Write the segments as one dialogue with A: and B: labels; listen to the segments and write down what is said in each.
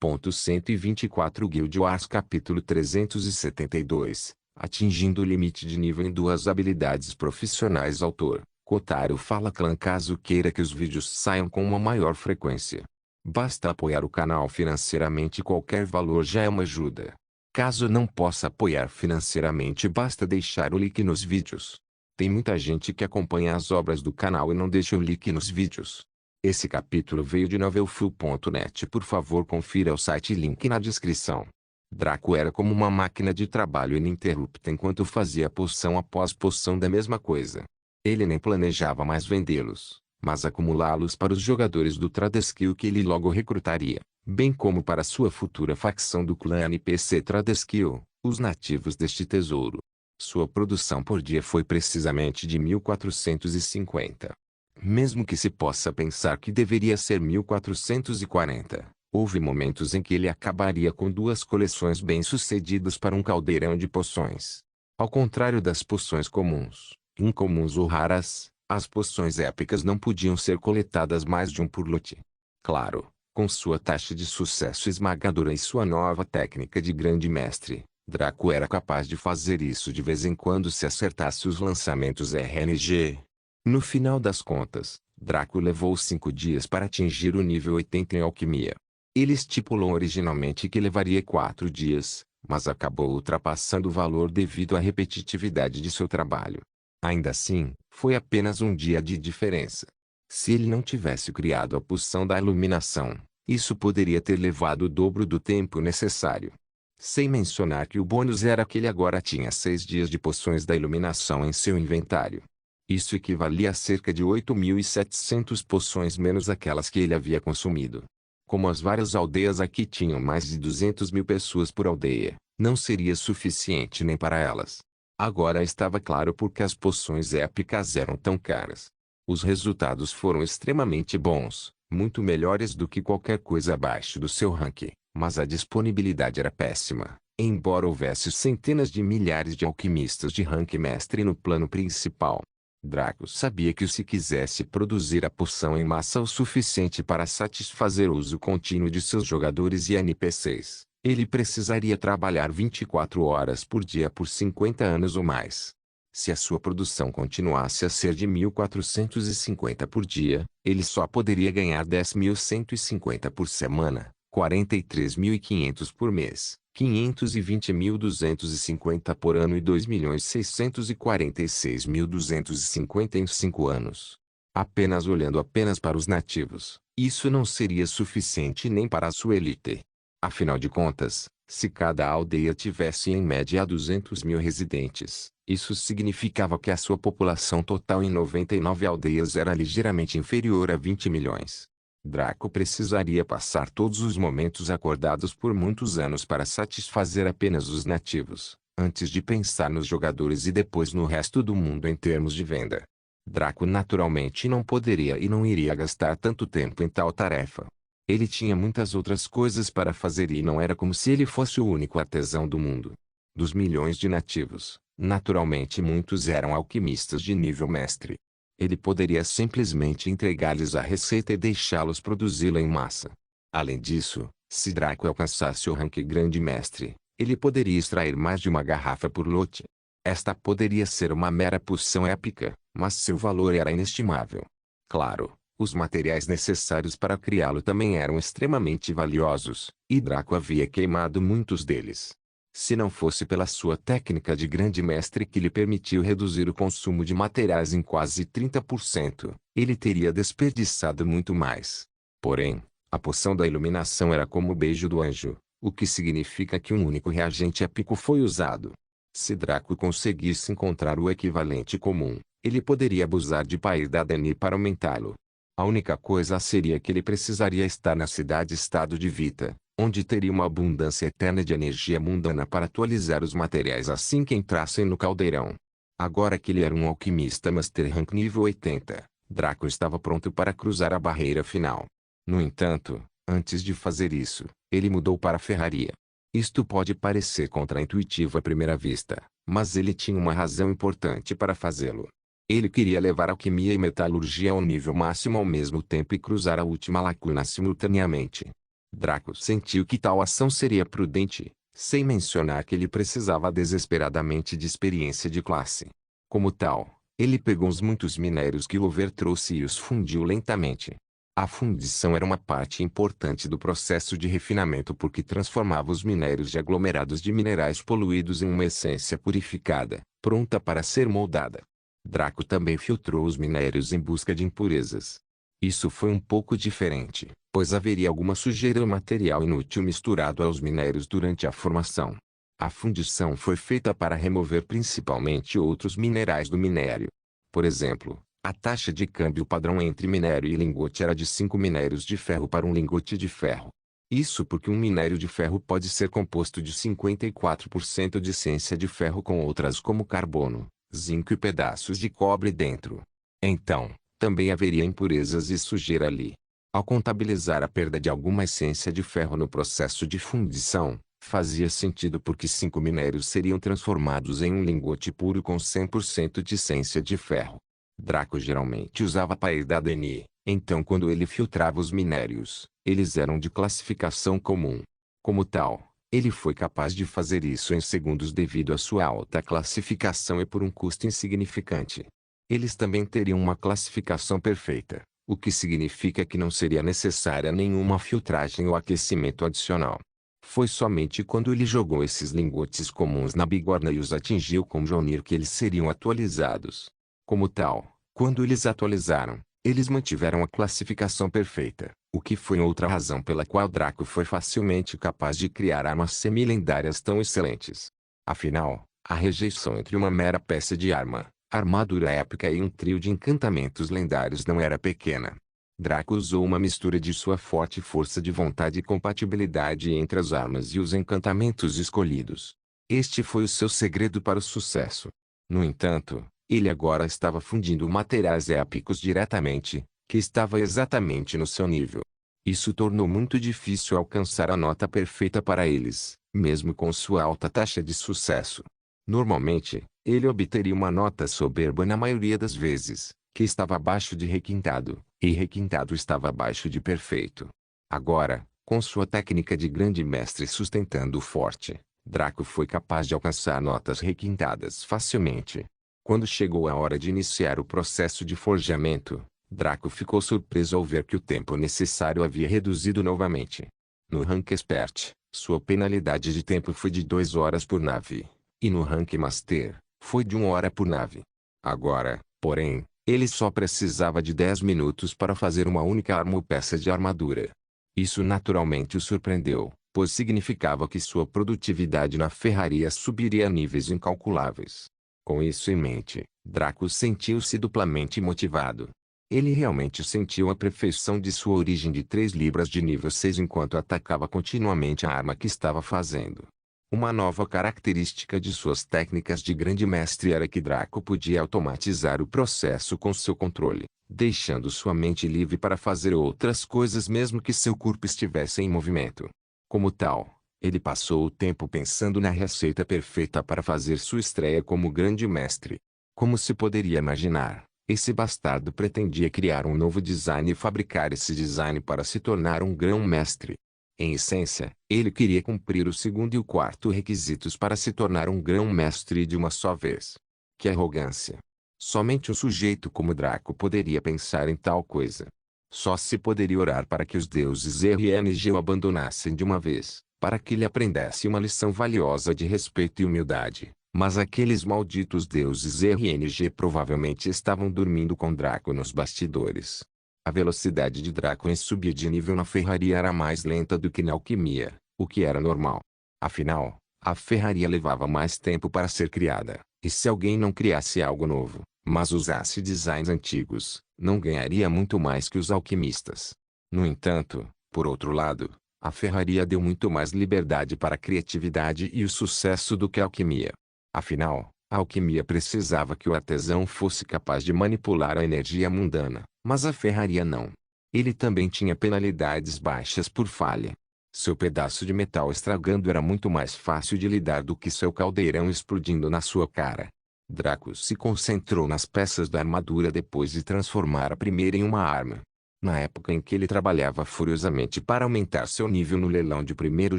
A: 124 Guild Wars Capítulo 372 Atingindo o limite de nível em duas habilidades profissionais. Autor: Kotaro Fala Clan. Caso queira que os vídeos saiam com uma maior frequência, basta apoiar o canal financeiramente. Qualquer valor já é uma ajuda. Caso não possa apoiar financeiramente, basta deixar o link nos vídeos. Tem muita gente que acompanha as obras do canal e não deixa o link nos vídeos. Esse capítulo veio de novelfull.net. Por favor, confira o site, link na descrição. Draco era como uma máquina de trabalho ininterrupta enquanto fazia poção após poção da mesma coisa. Ele nem planejava mais vendê-los, mas acumulá-los para os jogadores do Tradeskill que ele logo recrutaria, bem como para sua futura facção do clã NPC Tradeskill, os nativos deste tesouro. Sua produção por dia foi precisamente de 1450. Mesmo que se possa pensar que deveria ser 1440, houve momentos em que ele acabaria com duas coleções bem-sucedidas para um caldeirão de poções. Ao contrário das poções comuns, incomuns ou raras, as poções épicas não podiam ser coletadas mais de um por lote. Claro, com sua taxa de sucesso esmagadora e sua nova técnica de grande mestre, Draco era capaz de fazer isso de vez em quando se acertasse os lançamentos RNG. No final das contas, Draco levou 5 dias para atingir o nível 80 em alquimia. Ele estipulou originalmente que levaria 4 dias, mas acabou ultrapassando o valor devido à repetitividade de seu trabalho. Ainda assim, foi apenas um dia de diferença. Se ele não tivesse criado a poção da iluminação, isso poderia ter levado o dobro do tempo necessário. Sem mencionar que o bônus era que ele agora tinha 6 dias de poções da iluminação em seu inventário. Isso equivalia a cerca de 8.700 poções menos aquelas que ele havia consumido. Como as várias aldeias aqui tinham mais de 200.000 pessoas por aldeia, não seria suficiente nem para elas. Agora estava claro porque as poções épicas eram tão caras. Os resultados foram extremamente bons, muito melhores do que qualquer coisa abaixo do seu rank, mas a disponibilidade era péssima, embora houvesse centenas de milhares de alquimistas de rank mestre no plano principal. Draco sabia que se quisesse produzir a poção em massa o suficiente para satisfazer o uso contínuo de seus jogadores e NPCs, ele precisaria trabalhar 24 horas por dia por 50 anos ou mais. Se a sua produção continuasse a ser de 1450 por dia, ele só poderia ganhar 10.150 por semana, 43.500 por mês, 520.250 por ano e 2.646.250 em 5 anos. Apenas olhando para os nativos, isso não seria suficiente nem para a sua elite. Afinal de contas, se cada aldeia tivesse em média 200.000 residentes, isso significava que a sua população total em 99 aldeias era ligeiramente inferior a 20 milhões. Draco precisaria passar todos os momentos acordados por muitos anos para satisfazer apenas os nativos, antes de pensar nos jogadores e depois no resto do mundo em termos de venda. Draco naturalmente não poderia e não iria gastar tanto tempo em tal tarefa. Ele tinha muitas outras coisas para fazer e não era como se ele fosse o único artesão do mundo. Dos milhões de nativos, naturalmente muitos eram alquimistas de nível mestre. Ele poderia simplesmente entregar-lhes a receita e deixá-los produzi-la em massa. Além disso, se Draco alcançasse o rank grande mestre, ele poderia extrair mais de uma garrafa por lote. Esta poderia ser uma mera poção épica, mas seu valor era inestimável. Claro, os materiais necessários para criá-lo também eram extremamente valiosos, e Draco havia queimado muitos deles. Se não fosse pela sua técnica de grande mestre que lhe permitiu reduzir o consumo de materiais em quase 30%, ele teria desperdiçado muito mais. Porém, a poção da iluminação era como o beijo do anjo, o que significa que um único reagente épico foi usado. Se Draco conseguisse encontrar o equivalente comum, ele poderia abusar de Pair da Dani para aumentá-lo. A única coisa seria que ele precisaria estar na cidade-estado de Vita, onde teria uma abundância eterna de energia mundana para atualizar os materiais assim que entrassem no caldeirão. Agora que ele era um alquimista Master Rank nível 80, Draco estava pronto para cruzar a barreira final. No entanto, antes de fazer isso, ele mudou para a ferraria. Isto pode parecer contraintuitivo à primeira vista, mas ele tinha uma razão importante para fazê-lo. Ele queria levar alquimia e metalurgia ao nível máximo ao mesmo tempo e cruzar a última lacuna simultaneamente. Draco sentiu que tal ação seria prudente, sem mencionar que ele precisava desesperadamente de experiência de classe. Como tal, ele pegou os muitos minérios que Lover trouxe e os fundiu lentamente. A fundição era uma parte importante do processo de refinamento porque transformava os minérios de aglomerados de minerais poluídos em uma essência purificada, pronta para ser moldada. Draco também filtrou os minérios em busca de impurezas. Isso foi um pouco diferente, pois haveria alguma sujeira ou material inútil misturado aos minérios durante a formação. A fundição foi feita para remover principalmente outros minerais do minério. Por exemplo, a taxa de câmbio padrão entre minério e lingote era de 5 minérios de ferro para um lingote de ferro. Isso porque um minério de ferro pode ser composto de 54% de essência de ferro com outras como carbono, zinco e pedaços de cobre dentro. Então, também haveria impurezas e sujeira ali. Ao contabilizar a perda de alguma essência de ferro no processo de fundição, fazia sentido porque 5 minérios seriam transformados em um lingote puro com 100% de essência de ferro. Draco geralmente usava paidadeni, então quando ele filtrava os minérios, eles eram de classificação comum. Como tal, ele foi capaz de fazer isso em segundos devido à sua alta classificação e por um custo insignificante. Eles também teriam uma classificação perfeita, o que significa que não seria necessária nenhuma filtragem ou aquecimento adicional. Foi somente quando ele jogou esses lingotes comuns na bigorna e os atingiu com Mjolnir que eles seriam atualizados. Como tal, quando eles atualizaram, eles mantiveram a classificação perfeita, o que foi outra razão pela qual Draco foi facilmente capaz de criar armas semi-lendárias tão excelentes. Afinal, a rejeição entre uma mera peça de arma, armadura épica e um trio de encantamentos lendários não era pequena. Draco usou uma mistura de sua forte força de vontade e compatibilidade entre as armas e os encantamentos escolhidos. Este foi o seu segredo para o sucesso. No entanto, ele agora estava fundindo materiais épicos diretamente, que estava exatamente no seu nível. Isso tornou muito difícil alcançar a nota perfeita para eles, mesmo com sua alta taxa de sucesso. Normalmente, ele obteria uma nota soberba na maioria das vezes, que estava abaixo de requintado, e requintado estava abaixo de perfeito. Agora, com sua técnica de grande mestre sustentando o forte, Draco foi capaz de alcançar notas requintadas facilmente. Quando chegou a hora de iniciar o processo de forjamento, Draco ficou surpreso ao ver que o tempo necessário havia reduzido novamente. No rank Expert, sua penalidade de tempo foi de 2 horas por nave, e no rank Master, foi de 1 hora por nave. Agora, porém, ele só precisava de 10 minutos para fazer uma única arma ou peça de armadura. Isso naturalmente o surpreendeu, pois significava que sua produtividade na ferraria subiria a níveis incalculáveis. Com isso em mente, Draco sentiu-se duplamente motivado. Ele realmente sentiu a perfeição de sua origem de 3 libras de nível 6 enquanto atacava continuamente a arma que estava fazendo. Uma nova característica de suas técnicas de grande mestre era que Draco podia automatizar o processo com seu controle, deixando sua mente livre para fazer outras coisas mesmo que seu corpo estivesse em movimento. Como tal, ele passou o tempo pensando na receita perfeita para fazer sua estreia como grande mestre. Como se poderia imaginar, esse bastardo pretendia criar um novo design e fabricar esse design para se tornar um grão-mestre. Em essência, ele queria cumprir o segundo e o quarto requisitos para se tornar um grão-mestre de uma só vez. Que arrogância! Somente um sujeito como Draco poderia pensar em tal coisa. Só se poderia orar para que os deuses RNG o abandonassem de uma vez, para que ele aprendesse uma lição valiosa de respeito e humildade. Mas aqueles malditos deuses RNG provavelmente estavam dormindo com Draco nos bastidores. A velocidade de Draco em subir de nível na ferraria era mais lenta do que na alquimia, o que era normal. Afinal, a ferraria levava mais tempo para ser criada, e se alguém não criasse algo novo, mas usasse designs antigos, não ganharia muito mais que os alquimistas. No entanto, por outro lado, a ferraria deu muito mais liberdade para a criatividade e o sucesso do que a alquimia. Afinal, a alquimia precisava que o artesão fosse capaz de manipular a energia mundana, mas a ferraria não. Ele também tinha penalidades baixas por falha. Seu pedaço de metal estragando era muito mais fácil de lidar do que seu caldeirão explodindo na sua cara. Draco se concentrou nas peças da armadura depois de transformar a primeira em uma arma. Na época em que ele trabalhava furiosamente para aumentar seu nível no leilão de primeiro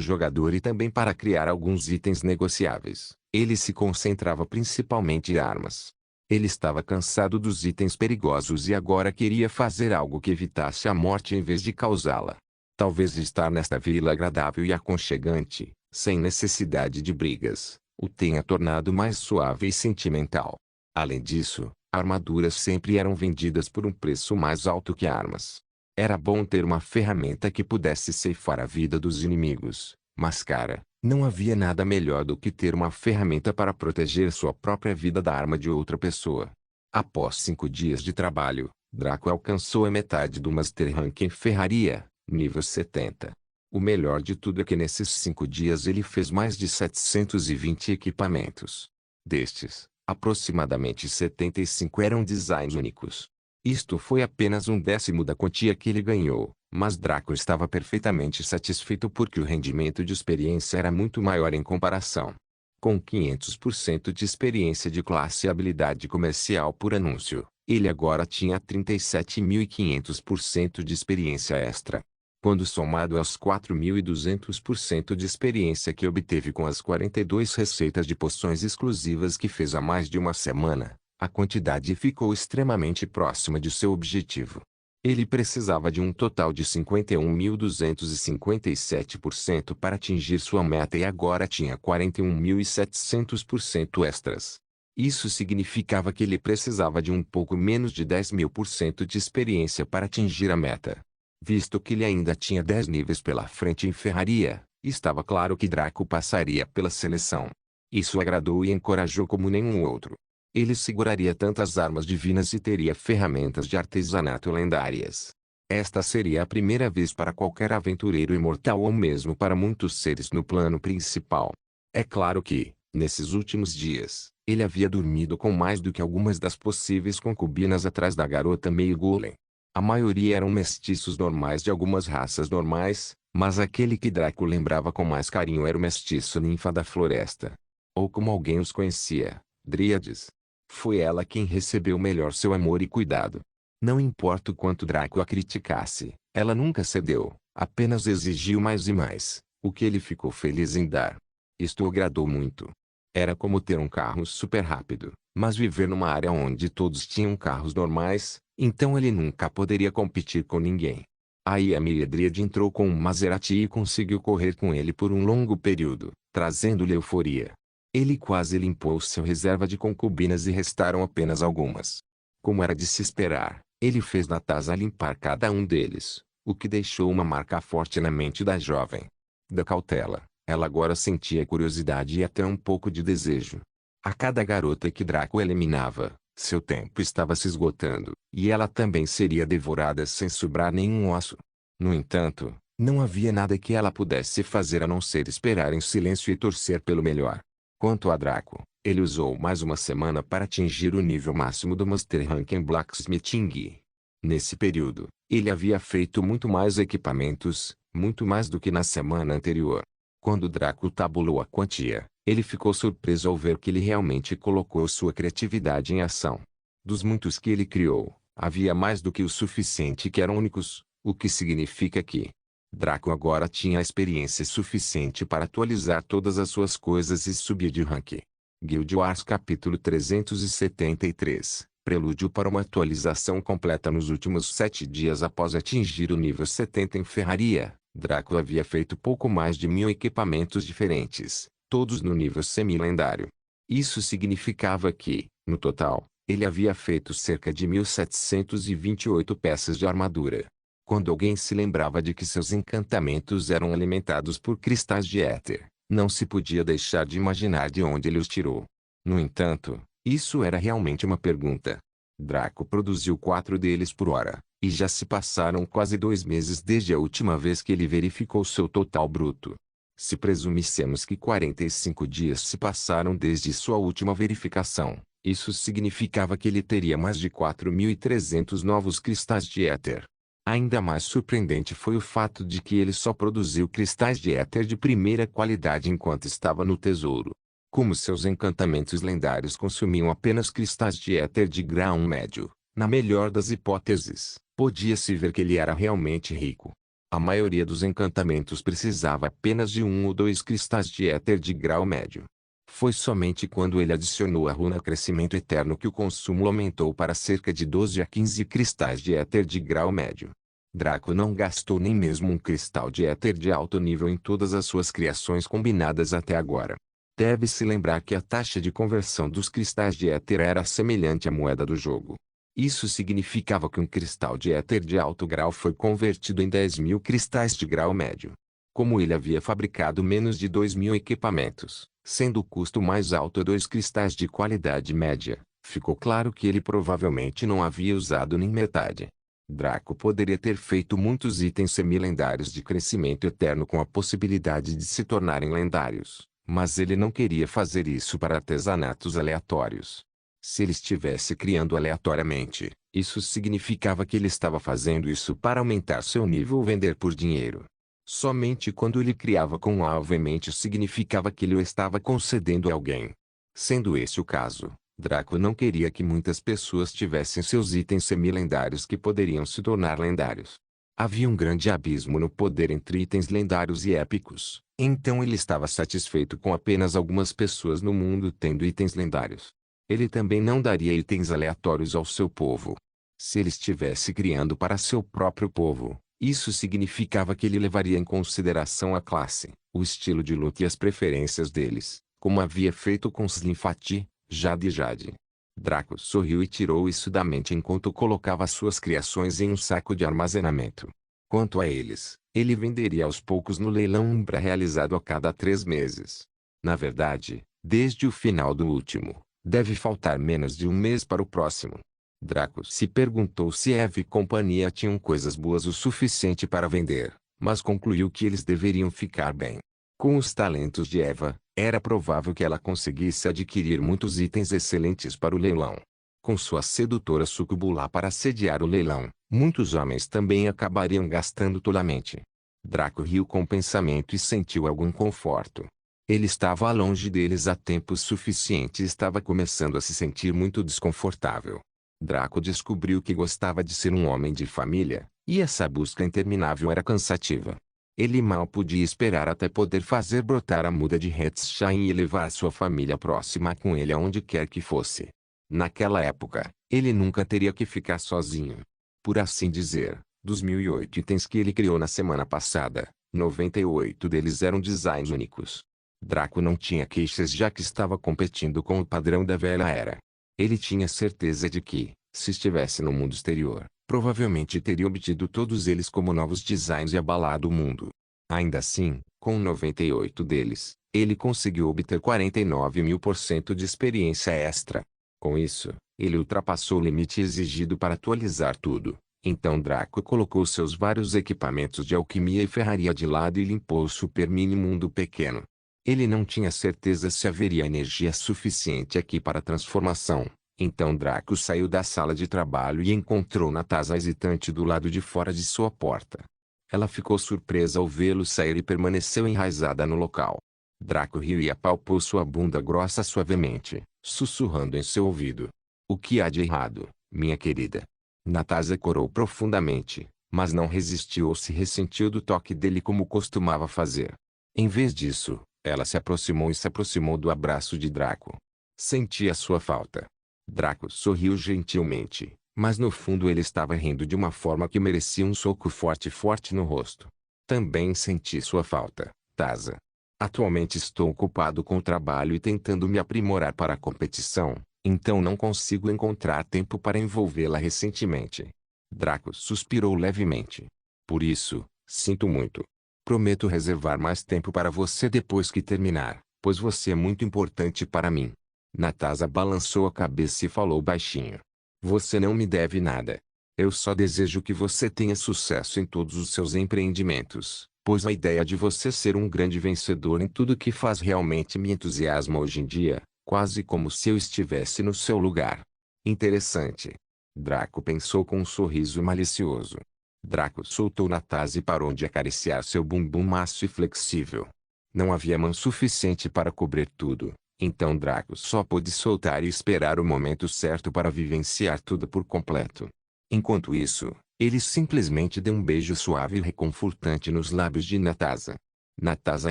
A: jogador e também para criar alguns itens negociáveis, ele se concentrava principalmente em armas. Ele estava cansado dos itens perigosos e agora queria fazer algo que evitasse a morte em vez de causá-la. Talvez estar nesta vila agradável e aconchegante, sem necessidade de brigas, o tenha tornado mais suave e sentimental. Além disso, armaduras sempre eram vendidas por um preço mais alto que armas. Era bom ter uma ferramenta que pudesse ceifar a vida dos inimigos, mas cara, não havia nada melhor do que ter uma ferramenta para proteger sua própria vida da arma de outra pessoa. Após 5 dias de trabalho, Draco alcançou a metade do Master Rank em Ferraria, nível 70. O melhor de tudo é que nesses 5 dias ele fez mais de 720 equipamentos. Destes, aproximadamente 75 eram designs únicos. Isto foi apenas 1/10 da quantia que ele ganhou, mas Draco estava perfeitamente satisfeito porque o rendimento de experiência era muito maior em comparação. Com 500% de experiência de classe e habilidade comercial por anúncio, ele agora tinha 37.500% de experiência extra. Quando somado aos 4.200% de experiência que obteve com as 42 receitas de poções exclusivas que fez há mais de uma semana, a quantidade ficou extremamente próxima de seu objetivo. Ele precisava de um total de 51.257% para atingir sua meta e agora tinha 41.700% extras. Isso significava que ele precisava de um pouco menos de 10.000% de experiência para atingir a meta. Visto que ele ainda tinha 10 níveis pela frente em Ferraria, estava claro que Draco passaria pela seleção. Isso agradou e encorajou como nenhum outro. Ele seguraria tantas armas divinas e teria ferramentas de artesanato lendárias. Esta seria a primeira vez para qualquer aventureiro imortal ou mesmo para muitos seres no plano principal. É claro que, nesses últimos dias, ele havia dormido com mais do que algumas das possíveis concubinas atrás da garota meio golem. A maioria eram mestiços normais de algumas raças normais, mas aquele que Draco lembrava com mais carinho era o mestiço ninfa da floresta. Ou como alguém os conhecia, Dríades. Foi ela quem recebeu melhor seu amor e cuidado. Não importa o quanto Draco a criticasse, ela nunca cedeu, apenas exigiu mais e mais, o que ele ficou feliz em dar. Isto o agradou muito. Era como ter um carro super rápido, mas viver numa área onde todos tinham carros normais, então ele nunca poderia competir com ninguém. Aí a Miriadríade entrou com um Maserati e conseguiu correr com ele por um longo período, trazendo-lhe euforia. Ele quase limpou seu reserva de concubinas e restaram apenas algumas. Como era de se esperar, ele fez Natasa limpar cada um deles, o que deixou uma marca forte na mente da jovem. Da cautela, ela agora sentia curiosidade e até um pouco de desejo. A cada garota que Draco eliminava, seu tempo estava se esgotando, e ela também seria devorada sem sobrar nenhum osso. No entanto, não havia nada que ela pudesse fazer a não ser esperar em silêncio e torcer pelo melhor. Quanto a Draco, ele usou mais uma semana para atingir o nível máximo do Master Rank em Blacksmithing. Nesse período, ele havia feito muito mais equipamentos, muito mais do que na semana anterior. Quando Draco tabulou a quantia, ele ficou surpreso ao ver que ele realmente colocou sua criatividade em ação. Dos muitos que ele criou, havia mais do que o suficiente que eram únicos, o que significa que Draco agora tinha a experiência suficiente para atualizar todas as suas coisas e subir de rank. Guild Wars capítulo 373, prelúdio para uma atualização completa. Nos últimos 7 dias após atingir o nível 70 em Ferraria, Draco havia feito pouco mais de 1000 equipamentos diferentes, todos no nível semi-lendário. Isso significava que, no total, ele havia feito cerca de 1728 peças de armadura. Quando alguém se lembrava de que seus encantamentos eram alimentados por cristais de éter, não se podia deixar de imaginar de onde ele os tirou. No entanto, isso era realmente uma pergunta. Draco produziu 4 deles por hora, e já se passaram quase 2 meses desde a última vez que ele verificou seu total bruto. Se presumíssemos que 45 dias se passaram desde sua última verificação, isso significava que ele teria mais de 4.300 novos cristais de éter. Ainda mais surpreendente foi o fato de que ele só produziu cristais de éter de primeira qualidade enquanto estava no tesouro. Como seus encantamentos lendários consumiam apenas cristais de éter de grau médio, na melhor das hipóteses, Podia-se ver que ele era realmente rico. A maioria dos encantamentos precisava apenas de 1 ou 2 cristais de éter de grau médio. Foi somente quando ele adicionou a runa Crescimento Eterno que o consumo aumentou para cerca de 12 a 15 cristais de éter de grau médio. Draco não gastou nem mesmo um cristal de éter de alto nível em todas as suas criações combinadas até agora. Deve-se lembrar que a taxa de conversão dos cristais de éter era semelhante à moeda do jogo. Isso significava que um cristal de éter de alto grau foi convertido em 10.000 cristais de grau médio. Como ele havia fabricado menos de 2.000 equipamentos, sendo o custo mais alto 2 cristais de qualidade média, ficou claro que ele provavelmente não havia usado nem metade. Draco poderia ter feito muitos itens semi-lendários de crescimento eterno com a possibilidade de se tornarem lendários, mas ele não queria fazer isso para artesanatos aleatórios. Se ele estivesse criando aleatoriamente, isso significava que ele estava fazendo isso para aumentar seu nível ou vender por dinheiro. Somente quando ele criava com um alvo em mente significava que ele o estava concedendo a alguém. Sendo esse o caso, Draco não queria que muitas pessoas tivessem seus itens semi-lendários que poderiam se tornar lendários. Havia um grande abismo no poder entre itens lendários e épicos, então ele estava satisfeito com apenas algumas pessoas no mundo tendo itens lendários. Ele também não daria itens aleatórios ao seu povo. Se ele estivesse criando para seu próprio povo, isso significava que ele levaria em consideração a classe, o estilo de luta e as preferências deles, como havia feito com Slimfati, Jade e Jade. Draco sorriu e tirou isso da mente enquanto colocava suas criações em um saco de armazenamento. Quanto a eles, ele venderia aos poucos no leilão Umbra realizado a cada 3 meses. Na verdade, desde o final do último, deve faltar menos de um mês para o próximo. Draco se perguntou se Eve e companhia tinham coisas boas o suficiente para vender, mas concluiu que eles deveriam ficar bem. Com os talentos de Eva, era provável que ela conseguisse adquirir muitos itens excelentes para o leilão. Com sua sedutora sucubo lá para sediar o leilão, muitos homens também acabariam gastando tolamente. Draco riu com o pensamento e sentiu algum conforto. Ele estava longe deles há tempo suficiente e estava começando a se sentir muito desconfortável. Draco descobriu que gostava de ser um homem de família, e essa busca interminável era cansativa. Ele mal podia esperar até poder fazer brotar a muda de Hetzshain e levar sua família próxima com ele aonde quer que fosse. Naquela época, ele nunca teria que ficar sozinho. Por assim dizer, dos 1.008 itens que ele criou na semana passada, 98 deles eram designs únicos. Draco não tinha queixas já que estava competindo com o padrão da velha era. Ele tinha certeza de que, se estivesse no mundo exterior, provavelmente teria obtido todos eles como novos designs e abalado o mundo. Ainda assim, com 98 deles, ele conseguiu obter 49.000% de experiência extra. Com isso, ele ultrapassou o limite exigido para atualizar tudo. Então Draco colocou seus vários equipamentos de alquimia e ferraria de lado e limpou o super mini mundo pequeno. Ele não tinha certeza se haveria energia suficiente aqui para a transformação. Então Draco saiu da sala de trabalho e encontrou Natasha hesitante do lado de fora de sua porta. Ela ficou surpresa ao vê-lo sair e permaneceu enraizada no local. Draco riu e apalpou sua bunda grossa suavemente, sussurrando em seu ouvido. O que há de errado, minha querida? Natasha corou profundamente, mas não resistiu ou se ressentiu do toque dele como costumava fazer. Em vez disso, ela se aproximou do abraço de Draco. Sentia sua falta. Draco sorriu gentilmente, mas no fundo ele estava rindo de uma forma que merecia um soco forte no rosto. Também senti sua falta, Taza. Atualmente estou ocupado com o trabalho e tentando me aprimorar para a competição, então não consigo encontrar tempo para envolvê-la recentemente. Draco suspirou levemente. Por isso, sinto muito. Prometo reservar mais tempo para você depois que terminar, pois você é muito importante para mim. Natasha balançou a cabeça e falou baixinho. Você não me deve nada. Eu só desejo que você tenha sucesso em todos os seus empreendimentos, pois a ideia de você ser um grande vencedor em tudo que faz realmente me entusiasma hoje em dia, quase como se eu estivesse no seu lugar. Interessante. Draco pensou com um sorriso malicioso. Draco soltou Natasha e parou de acariciar seu bumbum macio e flexível. Não havia mão suficiente para cobrir tudo, então Draco só pôde soltar e esperar o momento certo para vivenciar tudo por completo. Enquanto isso, Ele simplesmente deu um beijo suave e reconfortante nos lábios de Natasha. Natasha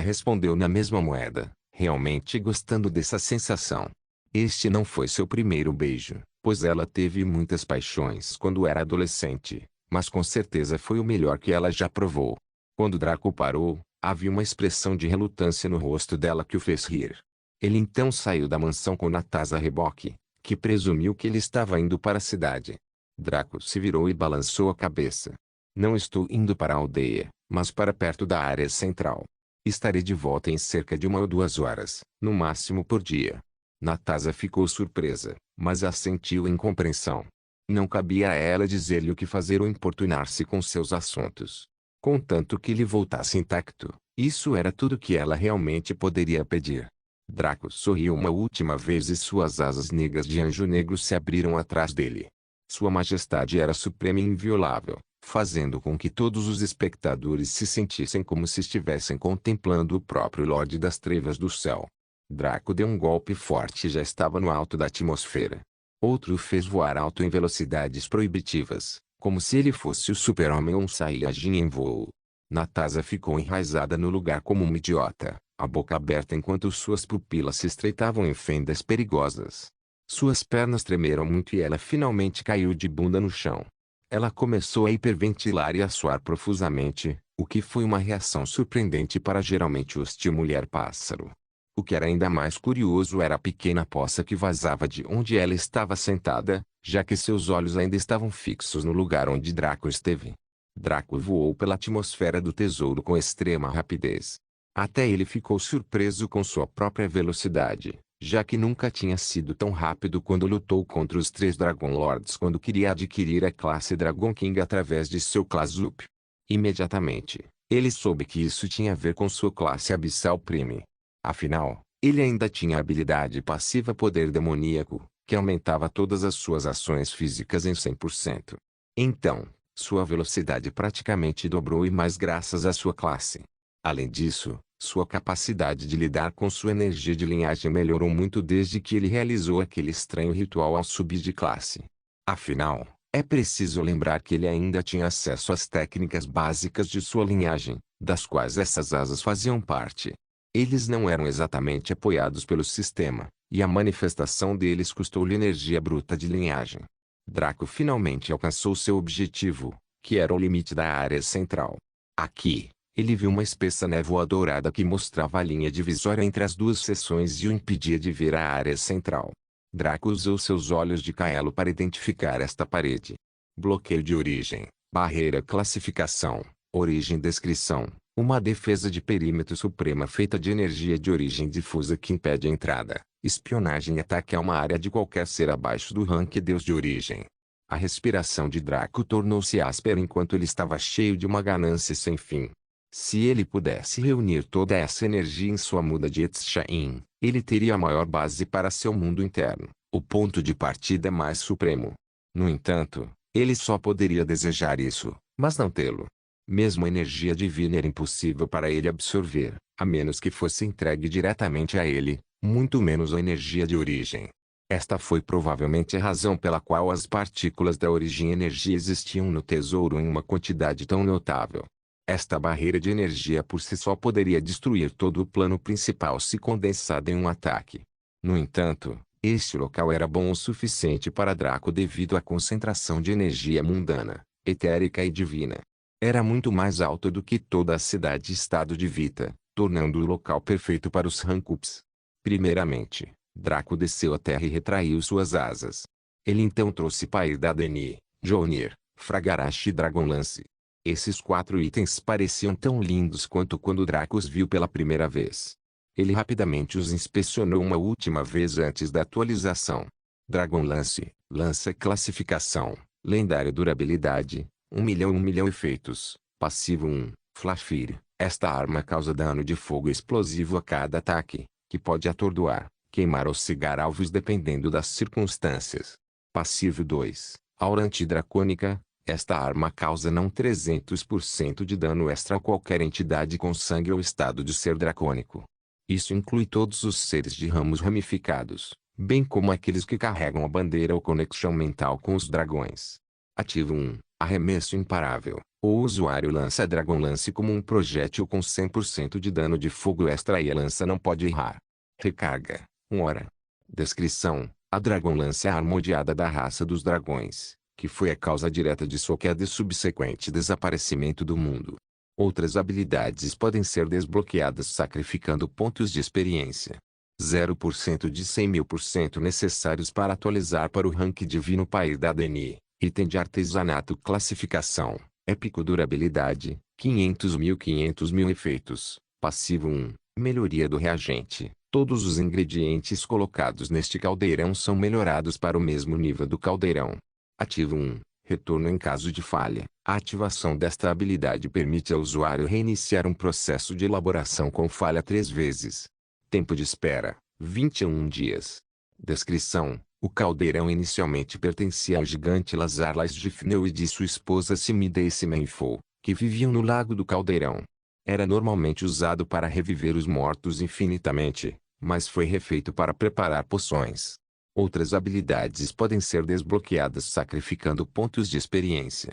A: respondeu na mesma moeda, realmente gostando dessa sensação. Este não foi seu primeiro beijo, pois ela teve muitas paixões quando era adolescente, mas com certeza foi o melhor que ela já provou. Quando Draco parou, havia uma expressão de relutância no rosto dela que o fez rir. Ele então saiu da mansão com Natasha a reboque, que presumiu que ele estava indo para a cidade. Draco se virou e balançou a cabeça. Não estou indo para a aldeia, mas para perto da área central. Estarei de volta em cerca de 1 ou 2 horas, no máximo por dia. Natasha ficou surpresa, mas assentiu em compreensão. Não cabia a ela dizer-lhe o que fazer ou importunar-se com seus assuntos. Contanto que ele voltasse intacto, isso era tudo que ela realmente poderia pedir. Draco sorriu uma última vez e suas asas negras de anjo negro se abriram atrás dele. Sua majestade era suprema e inviolável, fazendo com que todos os espectadores se sentissem como se estivessem contemplando o próprio Lorde das Trevas do céu. Draco deu um golpe forte e já estava no alto da atmosfera. Outro o fez voar alto em velocidades proibitivas, como se ele fosse o super-homem ou um Saiyajin em voo. Natasha ficou enraizada no lugar como uma idiota, a boca aberta enquanto suas pupilas se estreitavam em fendas perigosas. Suas pernas tremeram muito e ela finalmente caiu de bunda no chão. Ela começou a hiperventilar e a suar profusamente, o que foi uma reação surpreendente para a geralmente hostil mulher-pássaro. O que era ainda mais curioso era a pequena poça que vazava de onde ela estava sentada, já que seus olhos ainda estavam fixos no lugar onde Draco esteve. Draco voou pela atmosfera do tesouro com extrema rapidez. Até ele ficou surpreso com sua própria velocidade, já que nunca tinha sido tão rápido quando lutou contra os 3 Dragon Lords quando queria adquirir a classe Dragon King através de seu Class Up. Imediatamente, ele soube que isso tinha a ver com sua classe Abissal Prime. Afinal, ele ainda tinha a habilidade passiva Poder Demoníaco, que aumentava todas as suas ações físicas em 100%. Então, sua velocidade praticamente dobrou e mais graças à sua classe. Além disso, sua capacidade de lidar com sua energia de linhagem melhorou muito desde que ele realizou aquele estranho ritual ao subir de classe. Afinal, é preciso lembrar que ele ainda tinha acesso às técnicas básicas de sua linhagem, das quais essas asas faziam parte. Eles não eram exatamente apoiados pelo sistema, e a manifestação deles custou-lhe energia bruta de linhagem. Draco finalmente alcançou seu objetivo, que era o limite da área central. Aqui, ele viu uma espessa névoa dourada que mostrava a linha divisória entre as duas seções e o impedia de ver a área central. Draco usou seus olhos de Kaelo para identificar esta parede. Bloqueio de origem, barreira classificação, origem descrição, uma defesa de perímetro suprema feita de energia de origem difusa que impede a entrada, espionagem e ataque a uma área de qualquer ser abaixo do rank Deus de origem. A respiração de Draco tornou-se áspera enquanto ele estava cheio de uma ganância sem fim. Se ele pudesse reunir toda essa energia em sua muda de Etzchain, ele teria a maior base para seu mundo interno, o ponto de partida mais supremo. No entanto, ele só poderia desejar isso, mas não tê-lo. Mesmo a energia divina era impossível para ele absorver, a menos que fosse entregue diretamente a ele, muito menos a energia de origem. Esta foi provavelmente a razão pela qual as partículas da origem energia existiam no tesouro em uma quantidade tão notável. Esta barreira de energia por si só poderia destruir todo o plano principal se condensada em um ataque. No entanto, este local era bom o suficiente para Draco devido à concentração de energia mundana, etérica e divina. Era muito mais alto do que toda a cidade-estado de Vita, tornando o local perfeito para os Hankups. Primeiramente, Draco desceu à terra e retraiu suas asas. Ele então trouxe Paidadeni, Jonir, Fragarashi e Dragonlance. Esses 4 itens pareciam tão lindos quanto quando Draco os viu pela primeira vez. Ele rapidamente os inspecionou uma última vez antes da atualização. Dragonlance, lança classificação, lendário durabilidade, 1.000.000 efeitos, passivo 1, Flashfire. Esta arma causa dano de fogo explosivo a cada ataque, que pode atordoar, queimar ou cegar alvos dependendo das circunstâncias. Passivo 2, Aura Antidracônica. Esta arma causa não 300% de dano extra a qualquer entidade com sangue ou estado de ser dracônico. Isso inclui todos os seres de ramos ramificados, bem como aqueles que carregam a bandeira ou conexão mental com os dragões. Ativo 1, Arremesso imparável. O usuário lança Dragon Lance como um projétil com 100% de dano de fogo extra e a lança não pode errar. Recarga. 1 hora. Descrição. A Dragon Lance é a arma odiada da raça dos dragões, que foi a causa direta de sua queda e subsequente desaparecimento do mundo. Outras habilidades podem ser desbloqueadas sacrificando pontos de experiência. 0% de 100.000% necessários para atualizar para o rank divino Pair da DNI. Item de artesanato classificação. Épico durabilidade. 500.000 efeitos. Passivo 1. Melhoria do reagente. Todos os ingredientes colocados neste caldeirão são melhorados para o mesmo nível do caldeirão. Ativo 1. Retorno em caso de falha. A ativação desta habilidade permite ao usuário reiniciar um processo de elaboração com falha 3 vezes. Tempo de espera. 21 dias. Descrição. O caldeirão inicialmente pertencia ao gigante Lazar Laisgifneu e de sua esposa Simida e Simenfo, que viviam no lago do caldeirão. Era normalmente usado para reviver os mortos infinitamente, mas foi refeito para preparar poções. Outras habilidades podem ser desbloqueadas sacrificando pontos de experiência.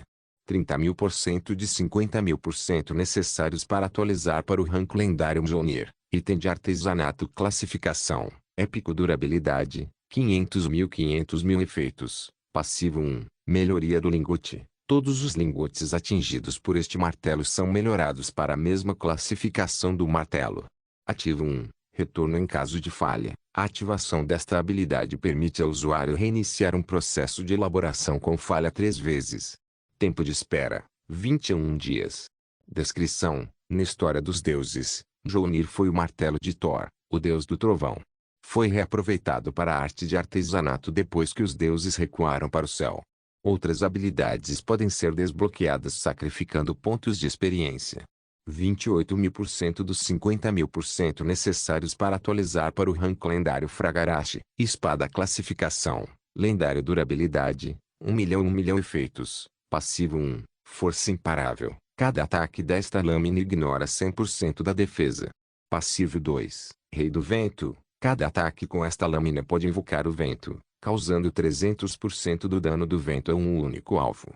A: 30.000% de 50.000% necessários para atualizar para o rank lendário Mjolnir. Item de artesanato classificação. Épico durabilidade. 500.000 efeitos. Passivo 1. Melhoria do lingote. Todos os lingotes atingidos por este martelo são melhorados para a mesma classificação do martelo. Ativo 1. Retorno em caso de falha. A ativação desta habilidade permite ao usuário reiniciar um processo de elaboração com falha 3 vezes. Tempo de espera. 21 dias. Descrição. Na história dos deuses, Mjolnir foi o martelo de Thor, o deus do trovão. Foi reaproveitado para a arte de artesanato depois que os deuses recuaram para o céu. Outras habilidades podem ser desbloqueadas sacrificando pontos de experiência. 28.000% dos 50.000% necessários para atualizar para o rank lendário Fragarashi. Espada classificação. Lendário durabilidade. 1.000.000 efeitos. Passivo 1. Força imparável. Cada ataque desta lâmina ignora 100% da defesa. Passivo 2. Rei do vento. Cada ataque com esta lâmina pode invocar o vento, causando 300% do dano do vento a um único alvo.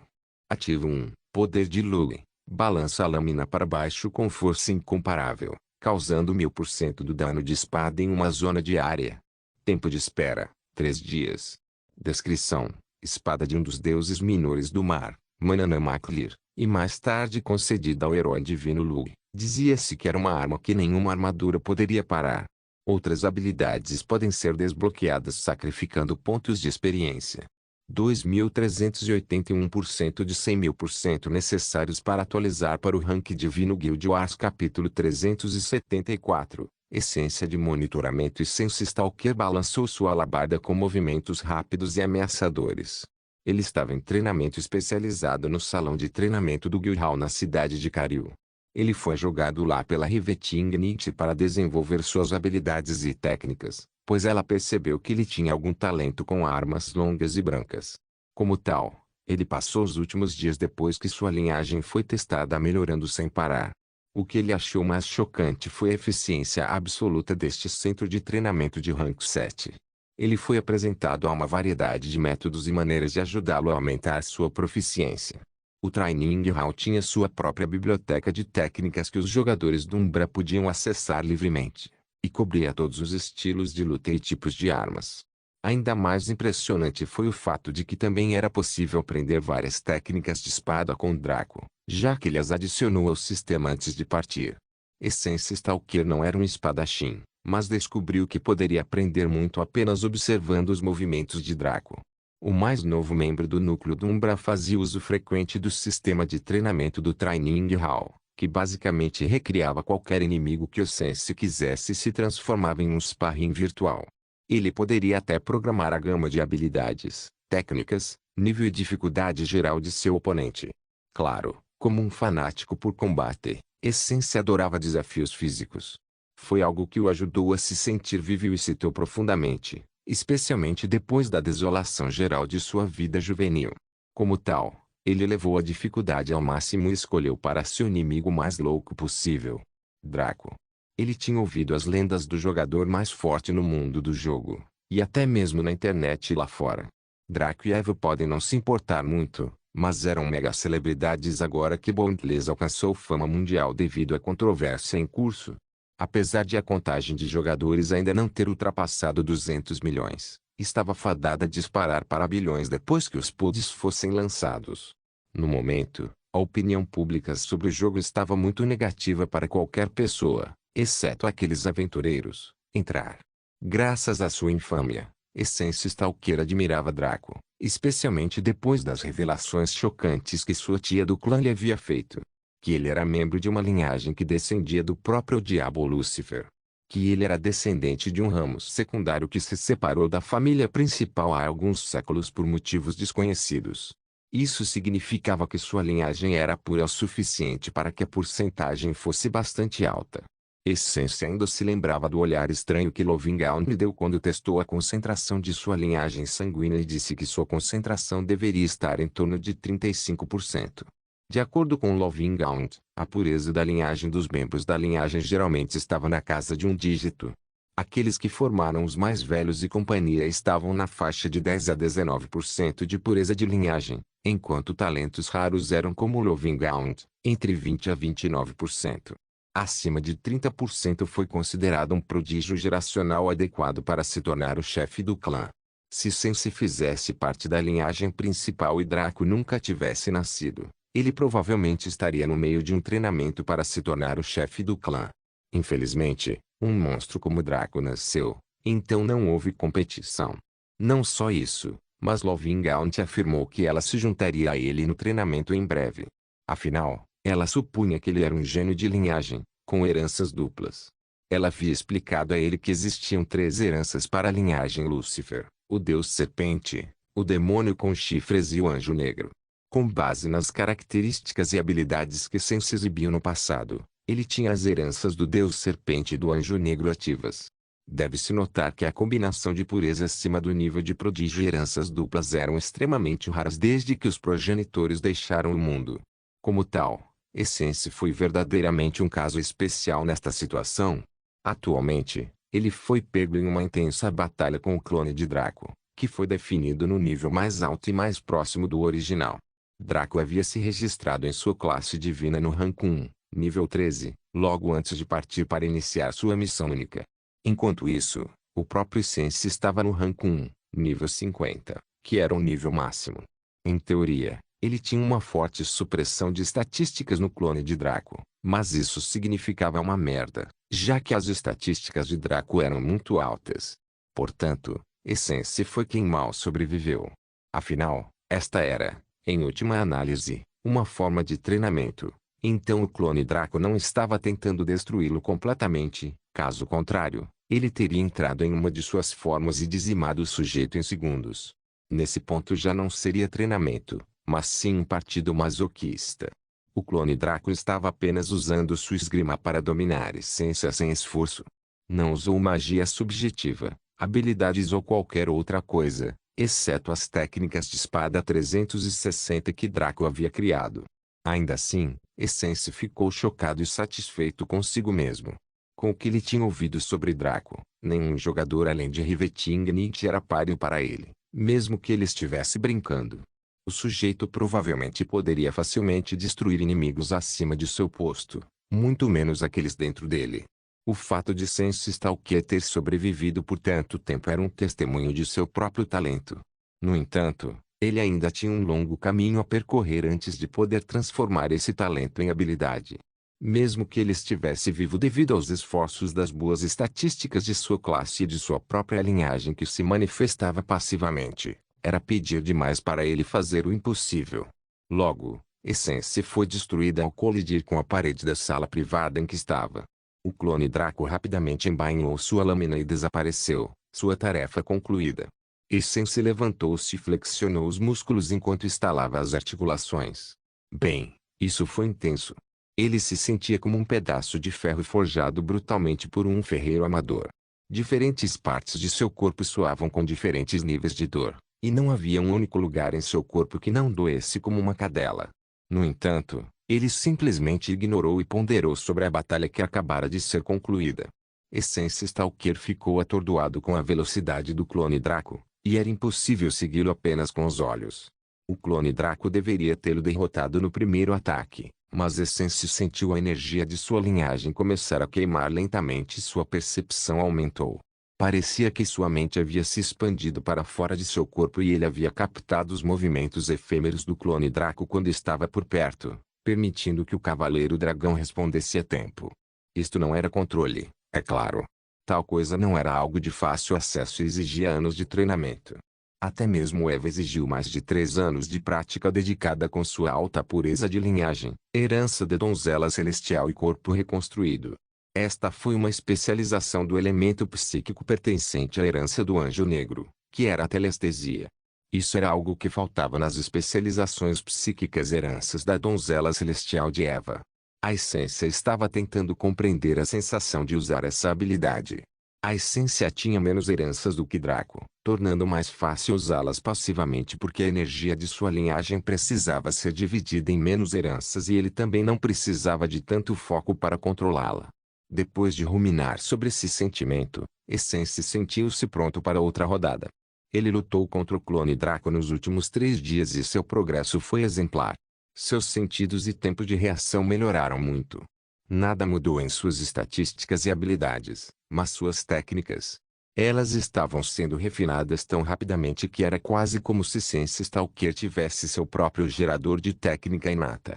A: Ativo 1. Poder de Lully. Balança a lâmina para baixo com força incomparável, causando 1000% do dano de espada em uma zona de área. Tempo de espera. 3 dias. Descrição. Espada de um dos deuses menores do mar, Manannamaklir, e mais tarde concedida ao herói divino Lugh. Dizia-se que era uma arma que nenhuma armadura poderia parar. Outras habilidades podem ser desbloqueadas sacrificando pontos de experiência. 2.381% de 100.000% necessários para atualizar para o rank divino Guild Wars capítulo 374. Essência de monitoramento e Sense Stalker balançou sua alabarda com movimentos rápidos e ameaçadores. Ele estava em treinamento especializado no salão de treinamento do Guild Hall na cidade de Karil. Ele foi jogado lá pela Rivet Ignite para desenvolver suas habilidades e técnicas, pois ela percebeu que ele tinha algum talento com armas longas e brancas. Como tal, ele passou os últimos dias depois que sua linhagem foi testada melhorando sem parar. O que ele achou mais chocante foi a eficiência absoluta deste centro de treinamento de rank 7. Ele foi apresentado a uma variedade de métodos e maneiras de ajudá-lo a aumentar sua proficiência. O Training Hall tinha sua própria biblioteca de técnicas que os jogadores do Umbra podiam acessar livremente, e cobria todos os estilos de luta e tipos de armas. Ainda mais impressionante foi o fato de que também era possível aprender várias técnicas de espada com Draco, já que ele as adicionou ao sistema antes de partir. Essência Stalker não era um espadachim, mas descobriu que poderia aprender muito apenas observando os movimentos de Draco. O mais novo membro do núcleo do Umbra fazia uso frequente do sistema de treinamento do Training Hall, que basicamente recriava qualquer inimigo que o Sense quisesse e se transformava em um sparring virtual. Ele poderia até programar a gama de habilidades, técnicas, nível e dificuldade geral de seu oponente. Claro, como um fanático por combate, Essência adorava desafios físicos. Foi algo que o ajudou a se sentir vivo e excitou profundamente, especialmente depois da desolação geral de sua vida juvenil. Como tal, ele levou a dificuldade ao máximo e escolheu para si o inimigo mais louco possível: Draco. Ele tinha ouvido as lendas do jogador mais forte no mundo do jogo, e até mesmo na internet lá fora. Draco e Eva podem não se importar muito, mas eram mega celebridades agora que Boundless alcançou fama mundial devido à controvérsia em curso. Apesar de a contagem de jogadores ainda não ter ultrapassado 200 milhões, estava fadada a disparar para bilhões depois que os pods fossem lançados. No momento, a opinião pública sobre o jogo estava muito negativa para qualquer pessoa, exceto aqueles aventureiros, entrar. Graças à sua infâmia, Essence Stalker admirava Draco, especialmente depois das revelações chocantes que sua tia do clã lhe havia feito. Que ele era membro de uma linhagem que descendia do próprio diabo Lúcifer. Que ele era descendente de um ramo secundário que se separou da família principal há alguns séculos por motivos desconhecidos. Isso significava que sua linhagem era pura o suficiente para que a porcentagem fosse bastante alta. Essence ainda se lembrava do olhar estranho que Lovingound lhe deu quando testou a concentração de sua linhagem sanguínea e disse que sua concentração deveria estar em torno de 35%. De acordo com Lovingound, a pureza da linhagem dos membros da linhagem geralmente estava na casa de um dígito. Aqueles que formaram os mais velhos e companhia estavam na faixa de 10 a 19% de pureza de linhagem, enquanto talentos raros eram como Lovingound, entre 20 a 29%. Acima de 30% foi considerado um prodígio geracional adequado para se tornar o chefe do clã. Se Sense fizesse parte da linhagem principal e Draco nunca tivesse nascido, ele provavelmente estaria no meio de um treinamento para se tornar o chefe do clã. Infelizmente, um monstro como Draco nasceu, então não houve competição. Não só isso, mas Lovingound afirmou que ela se juntaria a ele no treinamento em breve. Afinal, ela supunha que ele era um gênio de linhagem, com heranças duplas. Ela havia explicado a ele que existiam 3 heranças para a linhagem Lúcifer, o deus serpente, o demônio com chifres e o anjo negro. Com base nas características e habilidades que Sense exibiu no passado, ele tinha as heranças do deus serpente e do anjo negro ativas. Deve-se notar que a combinação de pureza acima do nível de prodígio e heranças duplas eram extremamente raras desde que os progenitores deixaram o mundo. Como tal, Essence foi verdadeiramente um caso especial nesta situação. Atualmente, ele foi pego em uma intensa batalha com o clone de Draco, que foi definido no nível mais alto e mais próximo do original. Draco havia se registrado em sua classe divina no rank 1, nível 13, logo antes de partir para iniciar sua missão única. Enquanto isso, o próprio Essence estava no rank 1, nível 50, que era o nível máximo. Em teoria, ele tinha uma forte supressão de estatísticas no clone de Draco, mas isso significava uma merda, já que as estatísticas de Draco eram muito altas. Portanto, Essence foi quem mal sobreviveu. Afinal, esta era, em última análise, uma forma de treinamento. Então o clone Draco não estava tentando destruí-lo completamente, caso contrário, ele teria entrado em uma de suas formas e dizimado o sujeito em segundos. Nesse ponto já não seria treinamento, mas sim um partido masoquista. O clone Draco estava apenas usando sua esgrima para dominar Essência sem esforço. Não usou magia subjetiva, habilidades ou qualquer outra coisa, exceto as técnicas de espada 360 que Draco havia criado. Ainda assim, Essence ficou chocado e satisfeito consigo mesmo. Com o que ele tinha ouvido sobre Draco, nenhum jogador além de Riveting era páreo para ele, mesmo que ele estivesse brincando. O sujeito provavelmente poderia facilmente destruir inimigos acima de seu posto, muito menos aqueles dentro dele. O fato de Sense Stalker ter sobrevivido por tanto tempo era um testemunho de seu próprio talento. No entanto, ele ainda tinha um longo caminho a percorrer antes de poder transformar esse talento em habilidade. Mesmo que ele estivesse vivo devido aos esforços das boas estatísticas de sua classe e de sua própria linhagem que se manifestava passivamente, era pedir demais para ele fazer o impossível. Logo, Essence foi destruída ao colidir com a parede da sala privada em que estava. O clone Draco rapidamente embainhou sua lâmina e desapareceu, sua tarefa concluída. Essence levantou-se e flexionou os músculos enquanto estalava as articulações. Bem, isso foi intenso. Ele se sentia como um pedaço de ferro forjado brutalmente por um ferreiro amador. Diferentes partes de seu corpo soavam com diferentes níveis de dor, e não havia um único lugar em seu corpo que não doesse como uma cadela. No entanto, ele simplesmente ignorou e ponderou sobre a batalha que acabara de ser concluída. Essence Stalker ficou atordoado com a velocidade do clone Draco, e era impossível segui-lo apenas com os olhos. O clone Draco deveria tê-lo derrotado no primeiro ataque, mas Essence sentiu a energia de sua linhagem começar a queimar lentamente e sua percepção aumentou. Parecia que sua mente havia se expandido para fora de seu corpo e ele havia captado os movimentos efêmeros do clone Draco quando estava por perto, permitindo que o Cavaleiro Dragão respondesse a tempo. Isto não era controle, é claro. Tal coisa não era algo de fácil acesso e exigia anos de treinamento. Até mesmo Eva exigiu mais de 3 anos de prática dedicada com sua alta pureza de linhagem, herança de donzela celestial e corpo reconstruído. Esta foi uma especialização do elemento psíquico pertencente à herança do anjo negro, que era a telestesia. Isso era algo que faltava nas especializações psíquicas heranças da donzela celestial de Eva. A essência estava tentando compreender a sensação de usar essa habilidade. A essência tinha menos heranças do que Draco, tornando mais fácil usá-las passivamente porque a energia de sua linhagem precisava ser dividida em menos heranças e ele também não precisava de tanto foco para controlá-la. Depois de ruminar sobre esse sentimento, Essence sentiu-se pronto para outra rodada. Ele lutou contra o clone Draco nos últimos 3 dias e seu progresso foi exemplar. Seus sentidos e tempo de reação melhoraram muito. Nada mudou em suas estatísticas e habilidades, mas suas técnicas. Elas estavam sendo refinadas tão rapidamente que era quase como se Sense Stalker tivesse seu próprio gerador de técnica inata.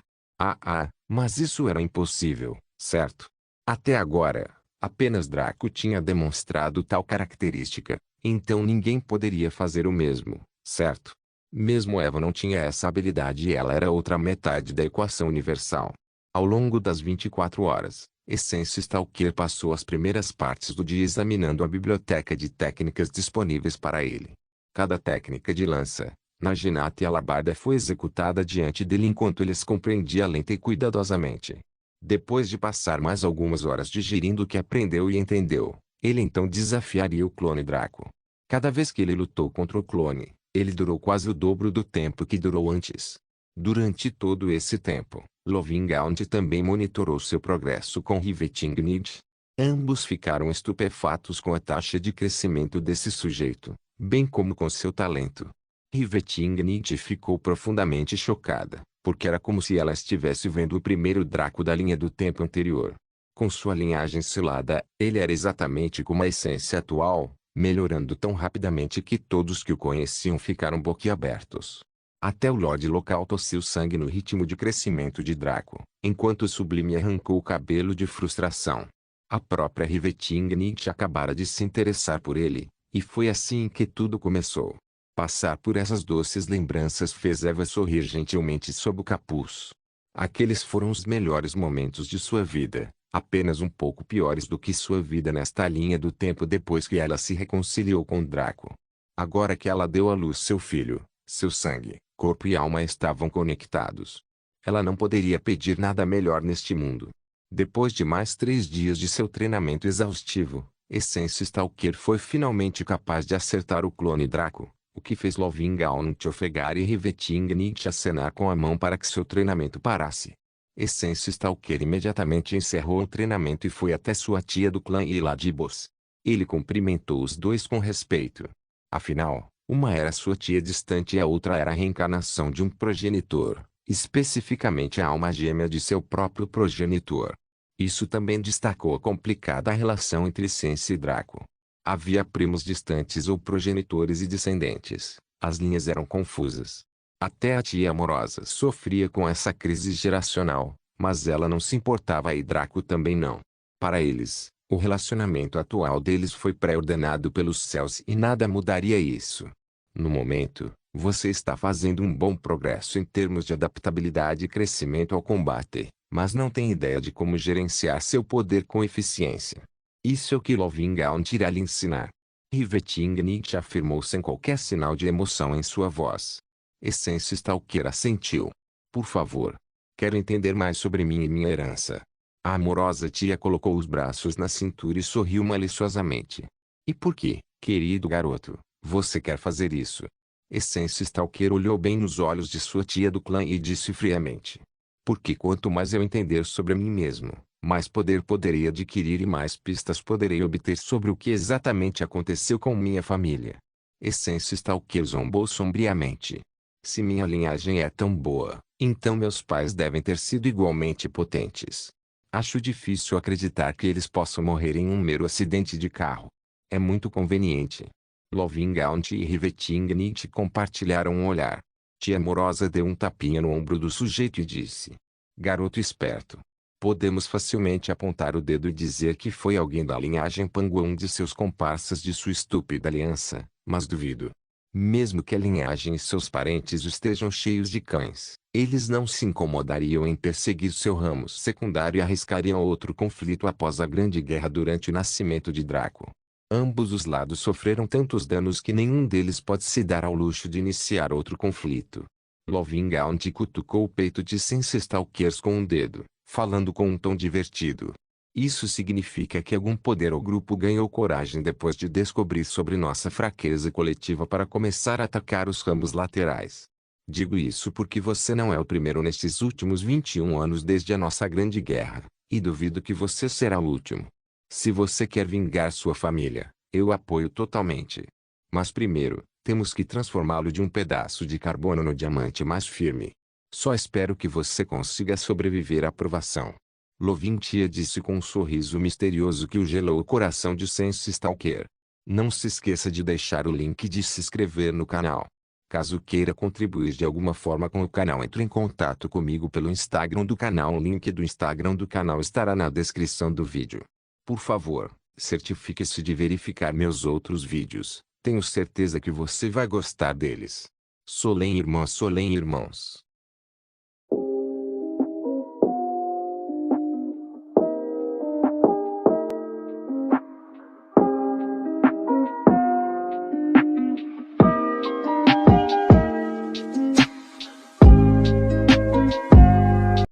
A: Mas isso era impossível, certo? Até agora, apenas Draco tinha demonstrado tal característica, então ninguém poderia fazer o mesmo, certo? Mesmo Eva não tinha essa habilidade e ela era outra metade da equação universal. Ao longo das 24 horas, Essence Stalker passou as primeiras partes do dia examinando a biblioteca de técnicas disponíveis para ele. Cada técnica de lança, naginata e alabarda foi executada diante dele enquanto ele as compreendia lenta e cuidadosamente. Depois de passar mais algumas horas digerindo o que aprendeu e entendeu, ele então desafiaria o clone Draco. Cada vez que ele lutou contra o clone, ele durou quase o dobro do tempo que durou antes. Durante todo esse tempo, Lovingaunt também monitorou seu progresso com Rivetingnid. Ambos ficaram estupefatos com a taxa de crescimento desse sujeito, bem como com seu talento. Rivetingnid ficou profundamente chocada, porque era como se ela estivesse vendo o primeiro Draco da linha do tempo anterior. Com sua linhagem selada, ele era exatamente como a essência atual, melhorando tão rapidamente que todos que o conheciam ficaram boquiabertos. Até o Lorde local tossiu sangue no ritmo de crescimento de Draco, enquanto o Sublime arrancou o cabelo de frustração. A própria Rivetingnid acabara de se interessar por ele, e foi assim que tudo começou. Passar por essas doces lembranças fez Eva sorrir gentilmente sob o capuz. Aqueles foram os melhores momentos de sua vida, apenas um pouco piores do que sua vida nesta linha do tempo depois que ela se reconciliou com Draco. Agora que ela deu à luz seu filho, seu sangue, corpo e alma estavam conectados. Ela não poderia pedir nada melhor neste mundo. Depois de mais 3 dias de seu treinamento exaustivo, Essence Stalker foi finalmente capaz de acertar o clone Draco, o que fez Lovingaunt ofegar e Rivetingnid acenar com a mão para que seu treinamento parasse. Essence Stalker imediatamente encerrou o treinamento e foi até sua tia do clã Iladibos. Ele cumprimentou os dois com respeito. Afinal, uma era sua tia distante e a outra era a reencarnação de um progenitor, especificamente a alma gêmea de seu próprio progenitor. Isso também destacou a complicada relação entre Sense e Draco. Havia primos distantes ou progenitores e descendentes, as linhas eram confusas. Até a tia amorosa sofria com essa crise geracional, mas ela não se importava e Draco também não. Para eles, o relacionamento atual deles foi pré-ordenado pelos céus e nada mudaria isso. No momento, você está fazendo um bom progresso em termos de adaptabilidade e crescimento ao combate, mas não tem ideia de como gerenciar seu poder com eficiência. Isso é o que Lovingaunt irá lhe ensinar. Rivetingnid afirmou sem qualquer sinal de emoção em sua voz. Essence Stalker assentiu. Por favor. Quero entender mais sobre mim e minha herança. A amorosa tia colocou os braços na cintura e sorriu maliciosamente. E por que, querido garoto, você quer fazer isso? Essence Stalker olhou bem nos olhos de sua tia do clã e disse friamente. Porque quanto mais eu entender sobre mim mesmo, mais poder poderei adquirir e mais pistas poderei obter sobre o que exatamente aconteceu com minha família. Essence Stalker zombou sombriamente. Se minha linhagem é tão boa, então meus pais devem ter sido igualmente potentes. Acho difícil acreditar que eles possam morrer em um mero acidente de carro. É muito conveniente. Lovingaunt e Rivetingnight compartilharam um olhar. Tia Amorosa deu um tapinha no ombro do sujeito e disse: garoto esperto. Podemos facilmente apontar o dedo e dizer que foi alguém da linhagem Panguão de seus comparsas de sua estúpida aliança, mas duvido. Mesmo que a linhagem e seus parentes estejam cheios de cães, eles não se incomodariam em perseguir seu ramo secundário e arriscariam outro conflito após a Grande Guerra durante o nascimento de Draco. Ambos os lados sofreram tantos danos que nenhum deles pode se dar ao luxo de iniciar outro conflito. Lovingaunt cutucou o peito de Sense Stalkers com um dedo, falando com um tom divertido. Isso significa que algum poder ou grupo ganhou coragem depois de descobrir sobre nossa fraqueza coletiva para começar a atacar os ramos laterais. Digo isso porque você não é o primeiro nestes últimos 21 anos desde a nossa Grande Guerra, e duvido que você será o último. Se você quer vingar sua família, eu apoio totalmente. Mas primeiro, temos que transformá-lo de um pedaço de carbono no diamante mais firme. Só espero que você consiga sobreviver à provação. Lovintia disse com um sorriso misterioso que o gelou o coração de Sense Stalker. Não se esqueça de deixar o link de se inscrever no canal. Caso queira contribuir de alguma forma com o canal, entre em contato comigo pelo Instagram do canal. O link do Instagram do canal estará na descrição do vídeo. Por favor, certifique-se de verificar meus outros vídeos. Tenho certeza que você vai gostar deles. Solem irmãos.